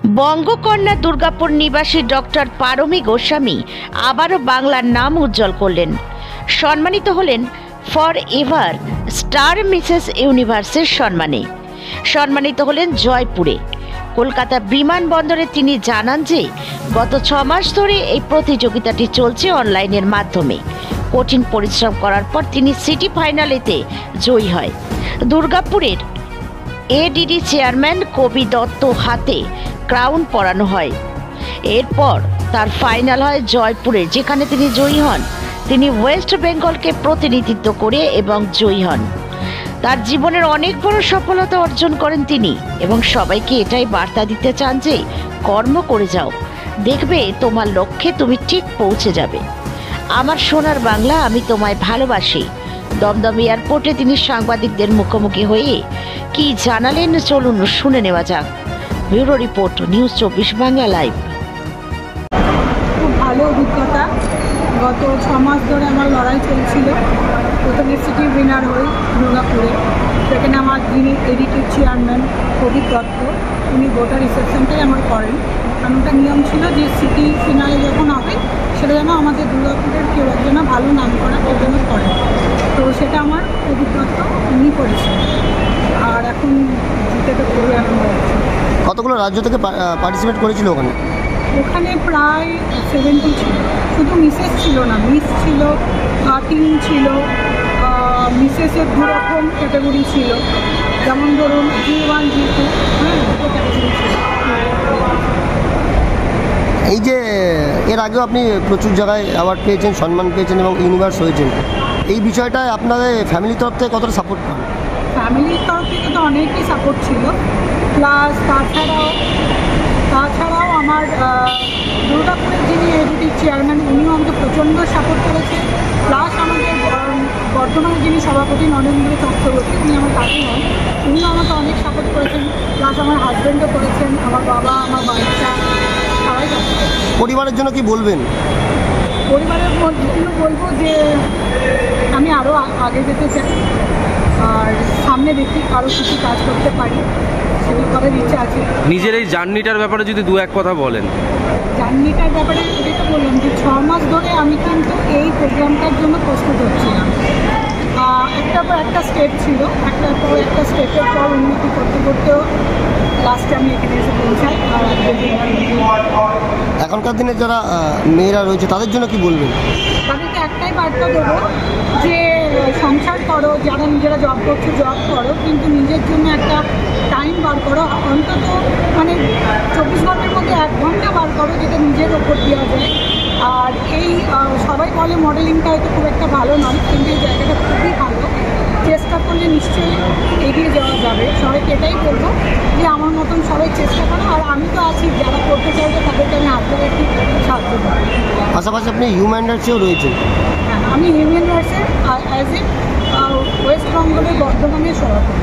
বঙ্গকন্যা দুর্গাপুর নিবাসী ডক্টর পারমী গোস্বামী আবারও বাংলার নাম উজ্জ্বল করলেন। সম্মানিত হলেন ফর এভার স্টার মিসেস ইউনিভার্সের সম্মানে। সম্মানিত হলেন জয়পুরে। কলকাতা বিমানবন্দরে তিনি জানান যে গত 6 মাস ধরে এই প্রতিযোগিতাটি চলছে অনলাইনের মাধ্যমে। কঠিন পরিশ্রম করার পর তিনি সিটি ফাইনালেতে জয়ী হয়। দুর্গাপুরের এডিডি চেয়ারম্যান কবি দত্ত হাতে ক্রাউন পরানো হয়। এরপর তার ফাইনাল হয় জয়পুরে, যেখানে তিনি জয়ী হন। তিনি ওয়েস্ট বেঙ্গলকে প্রতিনিধিত্ব করে এবং জয়ী হন। তার জীবনের অনেক বড় সফলতা অর্জন করেন তিনি এবং সবাইকে এটাই বার্তা দিতে চান যে কর্ম করে যাও, দেখবে তোমার লক্ষ্যে তুমি ঠিক পৌঁছে যাবে। আমার সোনার বাংলা, আমি তোমায় ভালোবাসি। দমদম এয়ারপোর্টে তিনি সাংবাদিকদের মুখোমুখি হয়ে কি জানালেন চলুন শুনে নেওয়া যাক। Bureau report, news 24 Bangla live. খুব ভালো অভিজ্ঞতা। গত 6 মাস ধরে আমার লড়াই চলছিল। প্রথমে সিটি উইনার হই দুর্গাপুরে। সেখানে আমার যিনি এডিটিভ চেয়ারম্যান কবি দত্ত, উনি ভোটার রিসেপশনটাই আমার করেন। কারণ ওটা নিয়ম ছিল যে সিটি ফিনালে যখন হবে সেটা যেন আমাদের দুর্গাপুরের কেউ একজন ভালো নাম করা কেউ যেন করেন। তো সেটা আমার কবি দত্ত উনি করেছেন। আর এখন জিতে তো খুবই আনন্দ হচ্ছে। কতগুলো রাজ্য থেকে পার্টিসিপেট করেছিল ওখানে? ওখানে প্রায় 70 ছিল। শুধু মিসেস ছিল না, মিস ছিল, টিম ছিল, মিসেসের 2 রকম ক্যাটাগরি ছিল। যেমন ধরুন G1 G2, হ্যাঁ, দুটো ক্যাটাগরি ছিল। এই যে এর আগেও আপনি প্রচুর জায়গায় অ্যাওয়ার্ড পেয়েছেন, সম্মান পেয়েছেন এবং ইউনিভার্স হয়েছেন, এই বিষয়টায় আপনাদের ফ্যামিলির তরফ থেকে কতটা সাপোর্ট পান? ফ্যামিলির তরফ থেকে তো অনেকই সাপোর্ট ছিল। প্লাস তাছাড়াও আমার দুর্গাপুরের যিনি এডিটিভ চেয়ারম্যান উনিও আমাকে প্রচণ্ড সাপোর্ট করেছেন। প্লাস আমাদের বর্তমানে যিনি সভাপতি নরেন্দ্র চক্রবর্তী, উনি আমার কাকু হন, উনিও আমাকে অনেক সাপোর্ট করেছেন। প্লাস আমার হাজব্যান্ডও করেছেন, আমার বাবা, আমার বাচ্চা সবাই কাছে। পরিবারের জন্য কি বলবেন? পরিবারের জন্য বলবো যে আমি আরও আগে যেতে চাই, আর সামনে দেখি আরও কিছু কাজ করতে পারি, সেগুলো করার ইচ্ছা আছে। নিজের এই জার্নিটার ব্যাপারে যদি 2-1 কথা বলেন। জার্নিটার ব্যাপারে এটা তো বললাম যে 6 মাস ধরে আমি কিন্তু এই প্রোগ্রামটার জন্য প্রস্তুত হচ্ছিলাম। একটার পর একটা স্টেপ ছিল, একটার পর একটা স্টেপের পর উন্নতি করতে করতেও লাস্টে আমি এখানে এসে পৌঁছাই। আর এখনকার দিনে যারা মেয়েরা রয়েছে তাদের জন্য কি বলবেন? তাদেরকে একটাই বার্তা দেবো যে সংসার করো, যারা নিজেরা জব করছো জব করো, কিন্তু নিজের জন্য একটা টাইম বার করো, অন্তত মানে 24 ঘন্টার মধ্যে 1 ঘন্টা বার করো, যেটা নিজের ওপর দেওয়া যায়। আর এই সবাই বলে মডেলিংটা হয়তো খুব একটা ভালো নয়, কিন্তু এই জায়গাটা খুবই ভালো। চেষ্টা করলে নিশ্চয়ই এগিয়ে যাওয়া যাবে। সবাইকে এটাই বলবো যে আমার মতন সবাই চেষ্টা করো, আর আমি তো আছি, যারা করতে চাইবে তাদেরকে আমি হাত ধরে একটু সাহায্য করব। পাশাপাশি আপনি হিউম্যান রাইটসেও রয়েছেন। হ্যাঁ, আমি হিউম্যান রাইটসের অ্যাজ এ ওয়েস্ট বেঙ্গলের বর্ধমানের সভাপতি।